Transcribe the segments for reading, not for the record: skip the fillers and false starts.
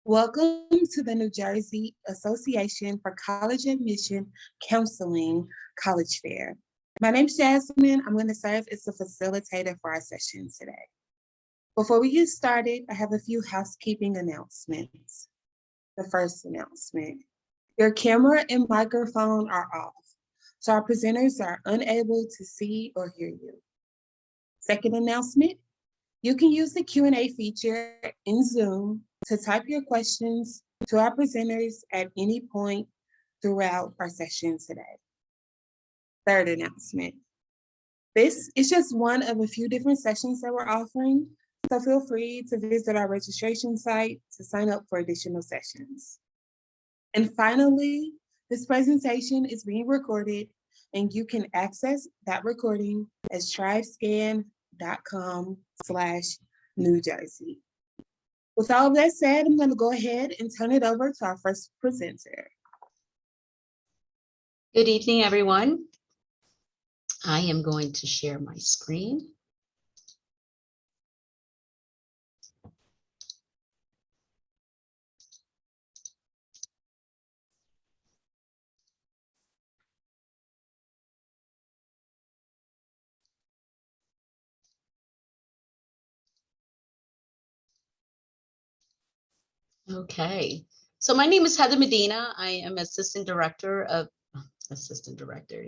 Welcome to the New Jersey Association for College Admission Counseling College Fair. My name is Jasmine. I'm going to serve as the facilitator for our session today. Before we get started, I have a few housekeeping announcements. The first announcement, your camera and microphone are off, so our presenters are unable to see or hear you. Second announcement, you can use the Q&A feature in Zoom to type your questions to our presenters at any point throughout our session today. Third announcement, this is just one of a few different sessions that we're offering, so feel free to visit our registration site to sign up for additional sessions. And finally, this presentation is being recorded and you can access that recording at tribescan.com/New Jersey. With all of that said, I'm going to go ahead and turn it over to our first presenter. Good evening, everyone. I am going to share my screen. Okay, so my name is Heather Medina. I am you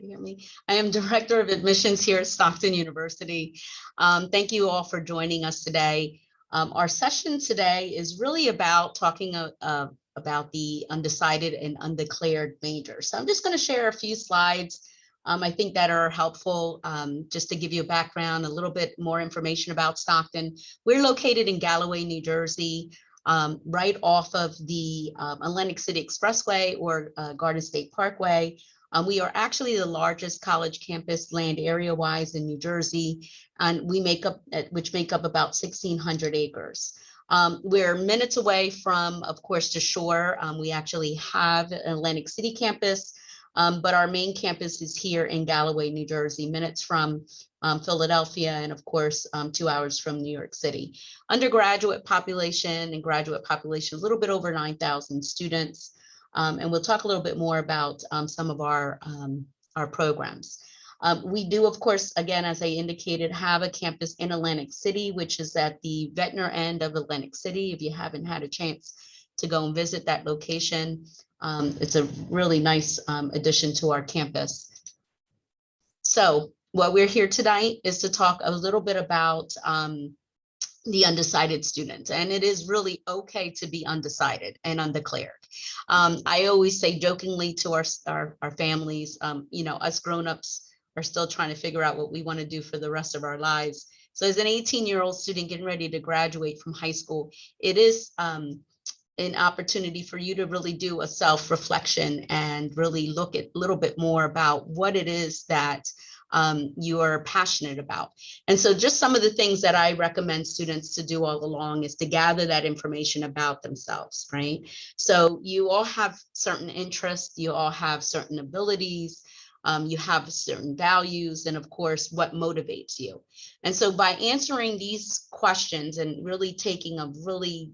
hear me? I am Director of Admissions here at Stockton University. Thank you all for joining us today. Our session today is really about talking about the undecided and undeclared majors. So I'm just going to share a few slides I think that are helpful just to give you a background, a little bit more information about Stockton. We're located in Galloway, New Jersey. Right off of the Atlantic City Expressway or Garden State Parkway. We are actually the largest college campus land area wise in New Jersey, and we make up about 1,600 acres. We're minutes away from, of course, the shore. We actually have an Atlantic City campus, but our main campus is here in Galloway, New Jersey, minutes from Philadelphia, and of course, 2 hours from New York City. Undergraduate population and graduate population, a little bit over 9,000 students. And we'll talk a little bit more about some of our programs. We do, of course, again, as I indicated, have a campus in Atlantic City, which is at the Ventnor end of Atlantic City. If you haven't had a chance to go and visit that location, it's a really nice addition to our campus. So what we're here tonight is to talk a little bit about the undecided student, and it is really okay to be undecided and undeclared. I always say jokingly to our families, you know, us grown-ups are still trying to figure out what we want to do for the rest of our lives. So as an 18-year-old student getting ready to graduate from high school, it is an opportunity for you to really do a self-reflection and really look at a little bit more about what it is that you are passionate about. And so just some of the things that I recommend students to do all along is to gather that information about themselves, right? So you all have certain interests, you all have certain abilities, you have certain values, and of course, what motivates you. And so by answering these questions and really taking a really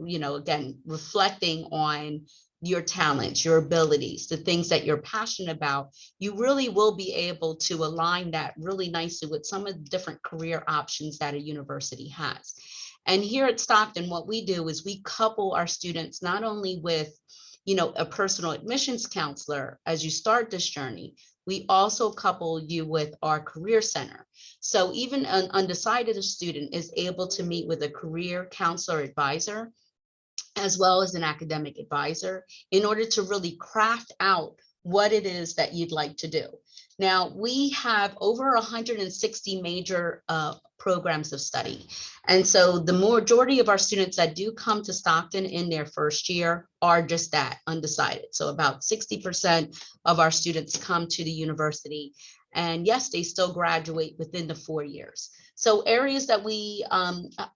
you know, again, reflecting on your talents, your abilities, the things that you're passionate about, you really will be able to align that really nicely with some of the different career options that a university has. And here at Stockton, what we do is we couple our students not only with, you know, a personal admissions counselor as you start this journey, we also couple you with our career center. So even an undecided student is able to meet with a career counselor advisor, as well as an academic advisor, in order to really craft out what it is that you'd like to do. Now, we have over 160 major programs of study. And so the majority of our students that do come to Stockton in their first year are just that, undecided. So about 60% of our students come to the university. And yes, they still graduate within the 4 years. So areas that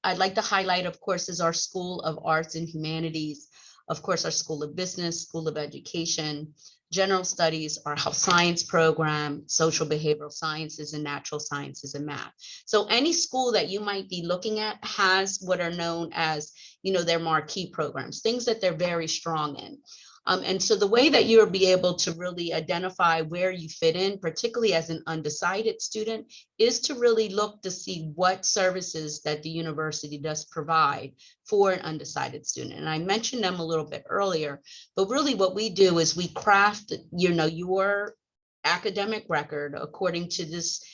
I'd like to highlight, of course, is our School of Arts and Humanities, of course, our School of Business, School of Education, General studies, our health science program, social behavioral sciences, and natural sciences and math. So any school that you might be looking at has what are known as, their marquee programs, things that they're very strong in. And so the way that you'll be able to really identify where you fit in, particularly as an undecided student, is to really look to see what services that the university does provide for an undecided student. And I mentioned them a little bit earlier, but really what we do is we craft, your academic record according to this,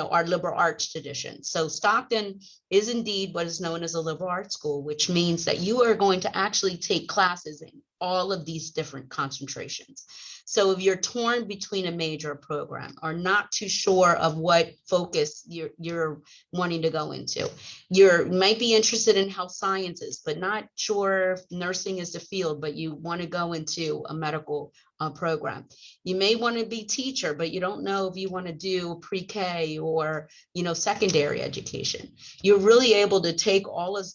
our liberal arts tradition. So Stockton is indeed what is known as a liberal arts school, which means that you are going to actually take classes in all of these different concentrations. So if you're torn between a major program or not too sure of what focus you're wanting to go into, you might be interested in health sciences, but not sure if nursing is the field, but you want to go into a medical program. You may want to be teacher, but you don't know if you want to do pre-K or, secondary education. You're really able to take all of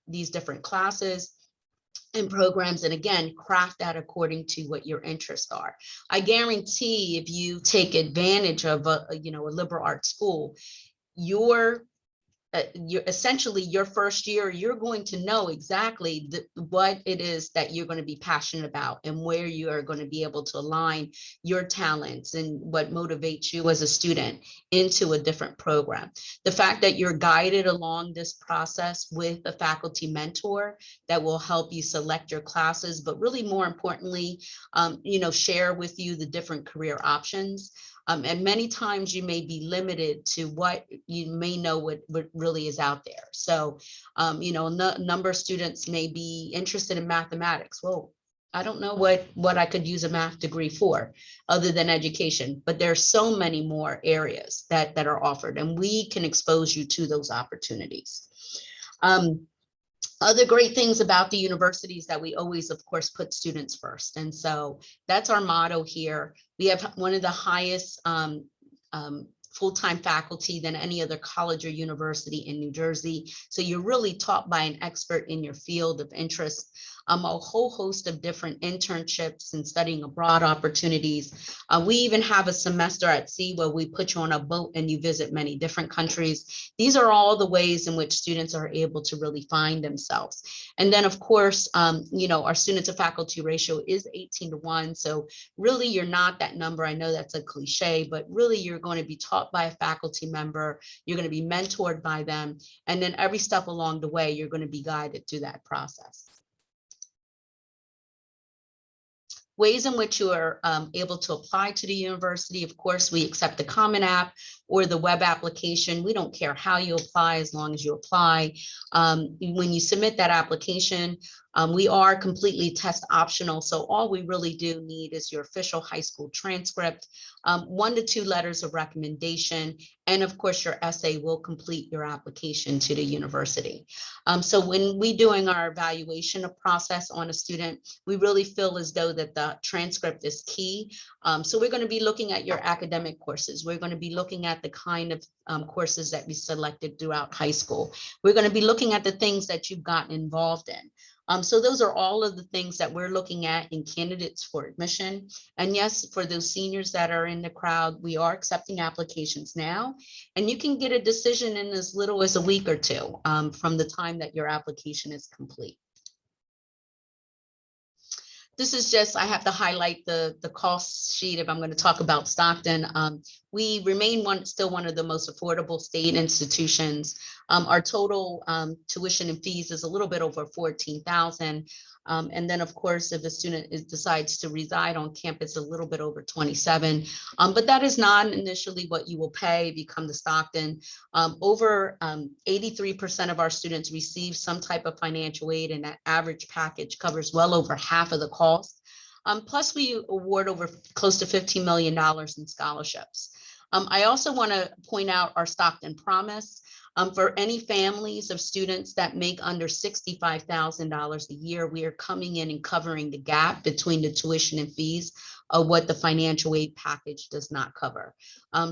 these different classes and programs, and again, craft that according to what your interests are. I guarantee if you take advantage of a liberal arts school, you're essentially your first year, you're going to know exactly what it is that you're going to be passionate about and where you are going to be able to align your talents and what motivates you as a student into a different program. The fact that you're guided along this process with a faculty mentor that will help you select your classes, but really more importantly, share with you the different career options. And many times you may be limited to what you may know what really is out there. So, a number of students may be interested in mathematics. Well, I don't know what I could use a math degree for other than education, but there's so many more areas that are offered, and we can expose you to those opportunities. Other great things about the universities that we always, of course, put students first. And so that's our motto here. We have one of the highest full-time faculty than any other college or university in New Jersey. So you're really taught by an expert in your field of interest. A whole host of different internships and studying abroad opportunities. We even have a semester at sea where we put you on a boat and you visit many different countries. These are all the ways in which students are able to really find themselves. And then, of course, our student to faculty ratio is 18-1. So really, you're not that number. I know that's a cliche, but really, you're going to be taught by a faculty member. You're going to be mentored by them. And then every step along the way, you're going to be guided through that process. Ways in which you are able to apply to the university. Of course, we accept the Common App or the web application. We don't care how you apply as long as you apply. When you submit that application, we are completely test optional. So all we really do need is your official high school transcript, 1 to 2 letters of recommendation, and of course your essay will complete your application to the university. So when we doing our evaluation process on a student, we really feel as though that the transcript is key. So we're going to be looking at your academic courses. We're going to be looking at the kind of courses that we selected throughout high school. We're going to be looking at the things that you've gotten involved in. So those are all of the things that we're looking at in candidates for admission. And yes, for those seniors that are in the crowd, we are accepting applications now. And you can get a decision in as little as a week or two from the time that your application is complete. This is just, I have to highlight the cost sheet if I'm going to talk about Stockton. We remain still one of the most affordable state institutions. Our total tuition and fees is a little bit over $14,000. And then, of course, if a student decides to reside on campus, a little bit over $27,000. But that is not initially what you will pay if you come to Stockton. Over 83% of our students receive some type of financial aid, and that average package covers well over half of the cost. Plus, we award over close to $15 million in scholarships. I also want to point out our Stockton Promise. For any families of students that make under $65,000 a year, we are coming in and covering the gap between the tuition and fees of what the financial aid package does not cover.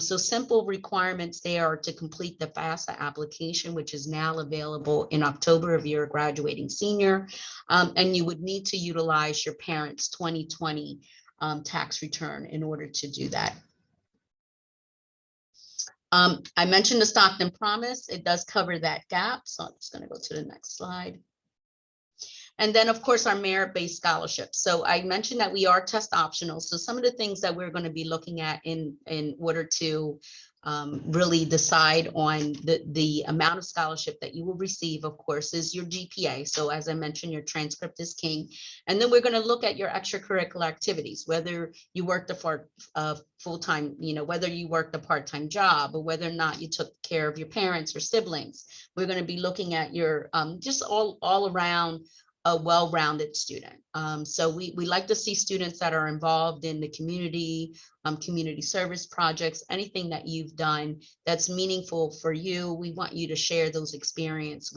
So simple requirements there are to complete the FAFSA application, which is now available in October if you're a graduating senior. And you would need to utilize your parents' 2020 tax return in order to do that. I mentioned the Stockton Promise. It does cover that gap. So I'm just going to go to the next slide. And then, of course, our merit-based scholarship. So I mentioned that we are test optional. So some of the things that we're going to be looking at in order to really decide on the amount of scholarship that you will receive, of course, is your GPA. So as I mentioned, your transcript is king. And then we're going to look at your extracurricular activities, whether you worked a full-time, whether you worked a part-time job, or whether or not you took care of your parents or siblings. We're going to be looking at your just all around a well-rounded student. So we like to see students that are involved in the community, community service projects, anything that you've done that's meaningful for you. We want you to share those experiences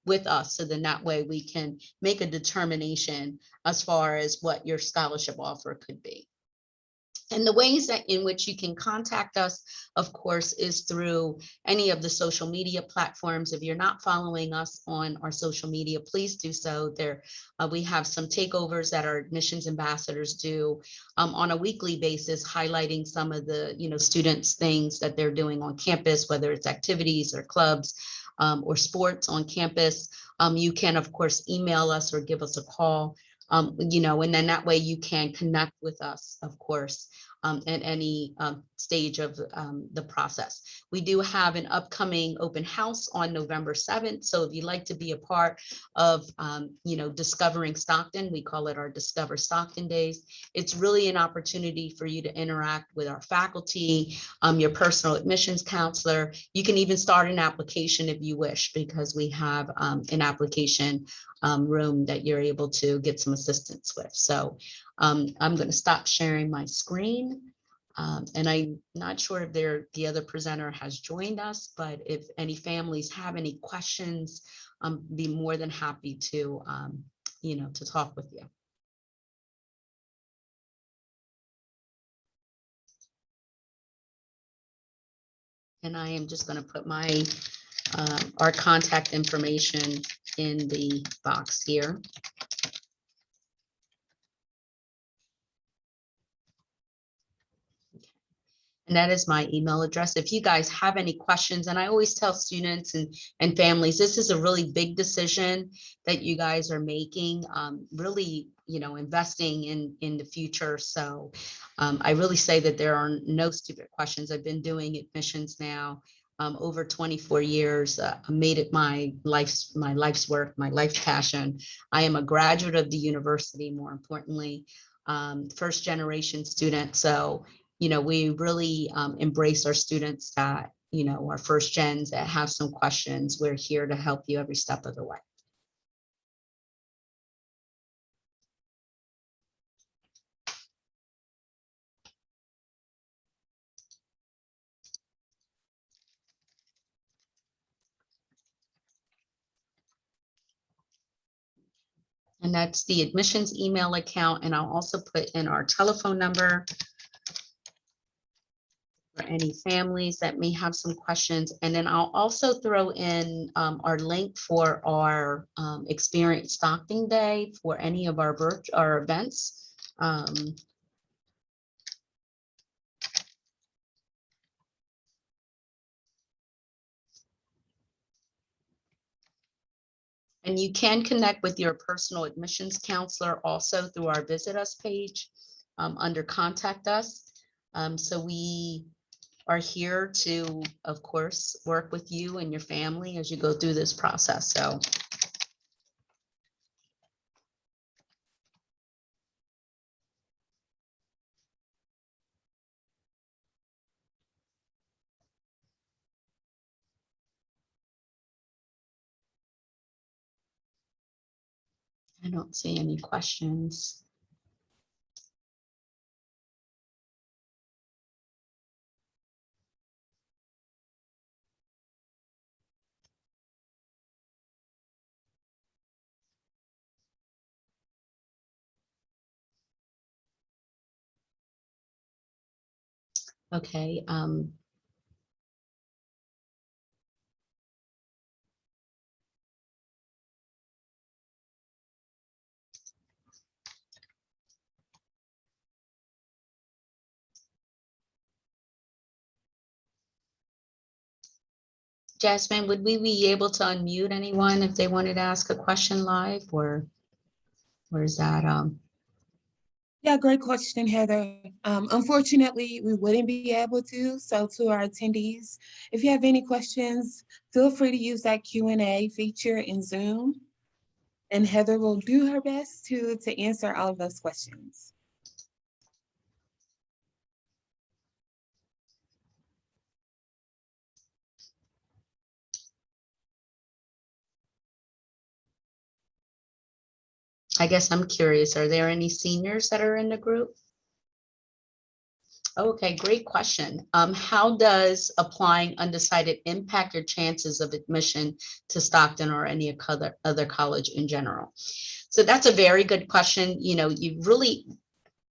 with us, so then that way we can make a determination as far as what your scholarship offer could be. And the ways that in which you can contact us, of course, is through any of the social media platforms. If you're not following us on our social media, please do so. There, we have some takeovers that our admissions ambassadors do on a weekly basis, highlighting some of the students' things that they're doing on campus, whether it's activities or clubs or sports on campus. You can, of course, email us or give us a call. And then that way you can connect with us, of course, at any stage of the process. We do have an upcoming open house on November 7th. So if you'd like to be a part of, discovering Stockton, we call it our Discover Stockton Days. It's really an opportunity for you to interact with our faculty, your personal admissions counselor. You can even start an application if you wish, because we have an application room that you're able to get some assistance with. So I'm going to stop sharing my screen. And I'm not sure if the other presenter has joined us, but if any families have any questions, be more than happy to, to talk with you. And I am just going to put my our contact information in the box here. And that is my email address. If you guys have any questions, and I always tell students and families, this is a really big decision that you guys are making, really, investing in the future. So I really say that there are no stupid questions. I've been doing admissions now over 24 years. I made it my life's work, my life passion. I am a graduate of the university, more importantly, first generation student. So we really embrace our students that, are first gens that have some questions. We're here to help you every step of the way. And that's the admissions email account. And I'll also put in our telephone number for any families that may have some questions. And then I'll also throw in our link for our Experience Stockton Day for any of our events. And you can connect with your personal admissions counselor also through our Visit Us page under Contact Us. So we are here to, of course, work with you and your family as you go through this process. So I don't see any questions. Okay. Jasmine, would we be able to unmute anyone if they wanted to ask a question live, or is that, Yeah, great question, Heather. Unfortunately, we wouldn't be able to. So to our attendees, if you have any questions, feel free to use that Q&A feature in Zoom, and Heather will do her best to answer all of those questions. I guess I'm curious, are there any seniors that are in the group? Okay, great question. How does applying undecided impact your chances of admission to Stockton or any other college in general? So that's a very good question. You know, you really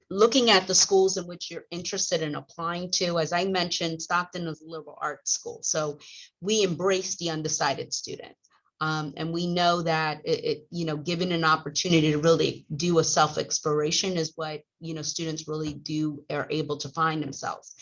looking at the schools in which you're interested in applying to. As I mentioned, Stockton is a liberal arts school, so we embrace the undecided student. And we know that you know, given an opportunity to really do a self-exploration is what, you know, students really do are able to find themselves.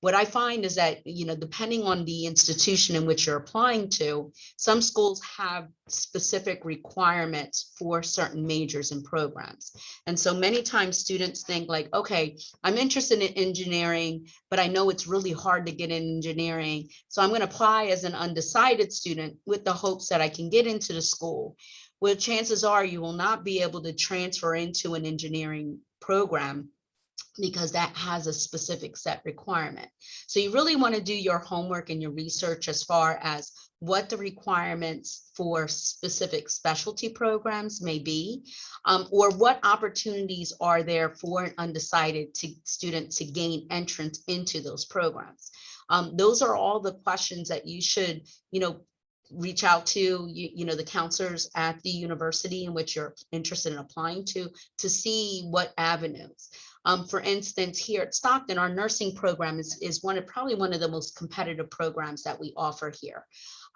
What I find is that, you know, depending on the institution in which you're applying to, some schools have specific requirements for certain majors and programs. And so many times students think like, okay, I'm interested in engineering, but I know it's really hard to get in engineering. So I'm going to apply as an undecided student with the hopes that I can get into the school. Well, chances are you will not be able to transfer into an engineering program because that has a specific set requirement. So you really want to do your homework and your research as far as what the requirements for specific specialty programs may be, or what opportunities are there for an undecided student to gain entrance into those programs. Those are all the questions that you should, you know, reach out to, you know, the counselors at the university in which you're interested in applying to see what avenues. For instance, here at Stockton, our nursing program is probably one of the most competitive programs that we offer here.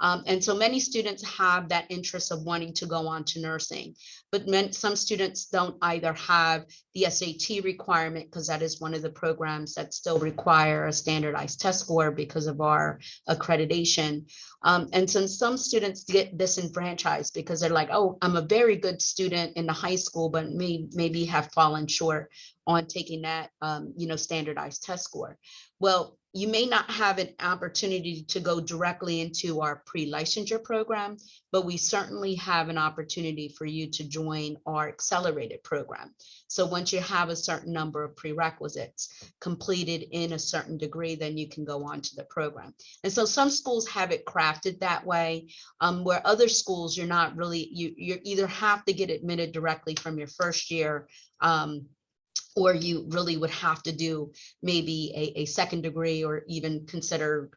And so many students have that interest of wanting to go on to nursing, but some students don't either have the SAT requirement, because that is one of the programs that still require a standardized test score because of our accreditation. And so some students get disenfranchised because they're like, oh, I'm a very good student in the high school, but maybe have fallen short on taking that, you know, standardized test score. Well, you may not have an opportunity to go directly into our pre-licensure program, but we certainly have an opportunity for you to join our accelerated program. So once you have a certain number of prerequisites completed in a certain degree, then you can go on to the program. And so some schools have it crafted that way, where other schools, you're not really, you either have to get admitted directly from your first year, or you really would have to do maybe a second degree, or even consider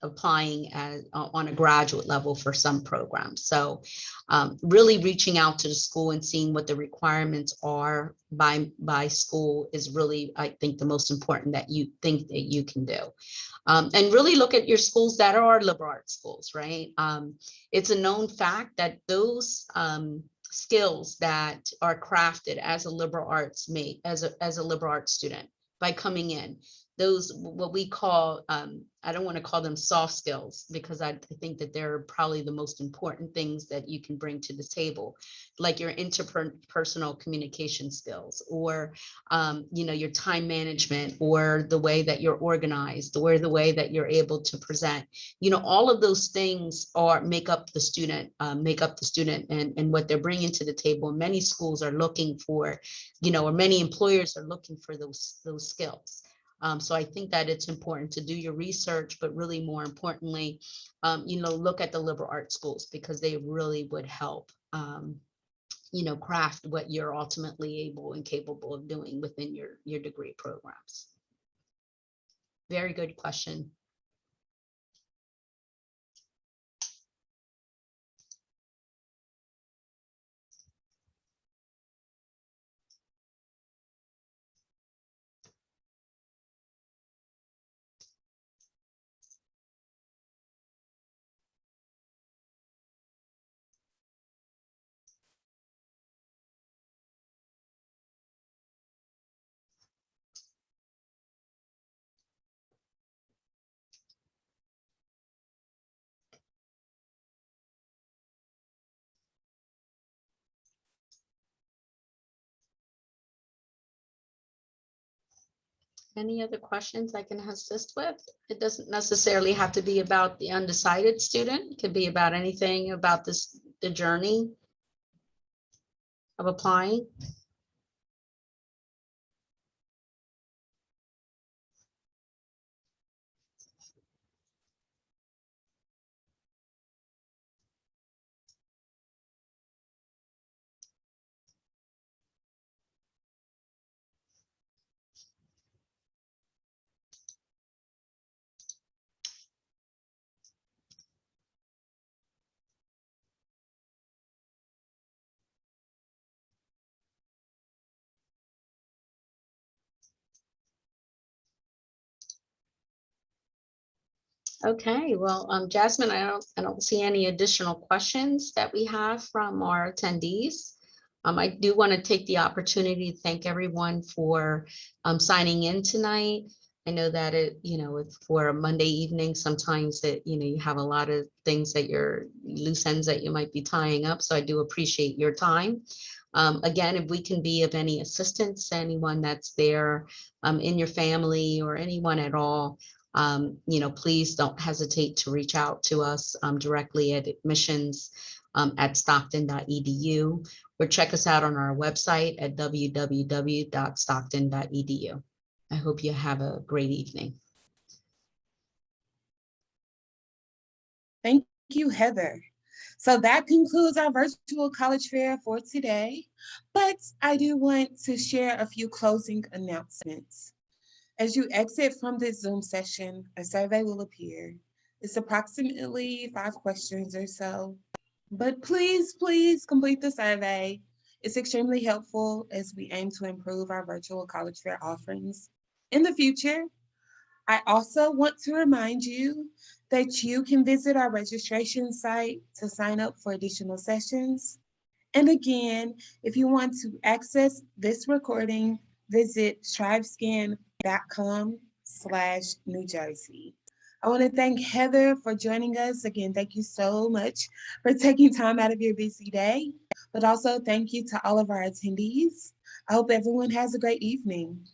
applying as on a graduate level for some programs. So really reaching out to the school and seeing what the requirements are by school is really, I think, the most important that you think that you can do. And really look at your schools that are liberal arts schools, right? It's a known fact that those skills that are crafted as a liberal arts as a liberal arts student by coming in, those what we call, I don't want to call them soft skills, because I think that they're probably the most important things that you can bring to the table, like your interpersonal communication skills, or you know, your time management, or the way that you're organized, or the way that you're able to present. You know, all of those things make up the student, and what they're bringing to the table. And many schools are looking for, you know, or many employers are looking for those skills. So I think that it's important to do your research, but really more importantly, you know, look at the liberal arts schools, because they really would help, you know, craft what you're ultimately able and capable of doing within your degree programs. Very good question. Any other questions I can assist with? It doesn't necessarily have to be about the undecided student. It could be about anything about the journey of applying. Okay, well, Jasmine, I don't see any additional questions that we have from our attendees. I do want to take the opportunity to thank everyone for signing in tonight. I know that for a Monday evening, sometimes that, you have a lot of things that loose ends that you might be tying up. So I do appreciate your time. Again, if we can be of any assistance to anyone that's there in your family or anyone at all, please don't hesitate to reach out to us directly at admissions at stockton.edu, or check us out on our website at www.stockton.edu. I hope you have a great evening. Thank you, Heather. So that concludes our virtual college fair for today, but I do want to share a few closing announcements. As you exit from this Zoom session, a survey will appear. It's approximately 5 questions or so, but please complete the survey. It's extremely helpful as we aim to improve our virtual college fair offerings in the future. I also want to remind you that you can visit our registration site to sign up for additional sessions. And again, if you want to access this recording, visit strivescan.com/New Jersey. I want to thank Heather for joining us. Again, thank you so much for taking time out of your busy day, but also thank you to all of our attendees. I hope everyone has a great evening.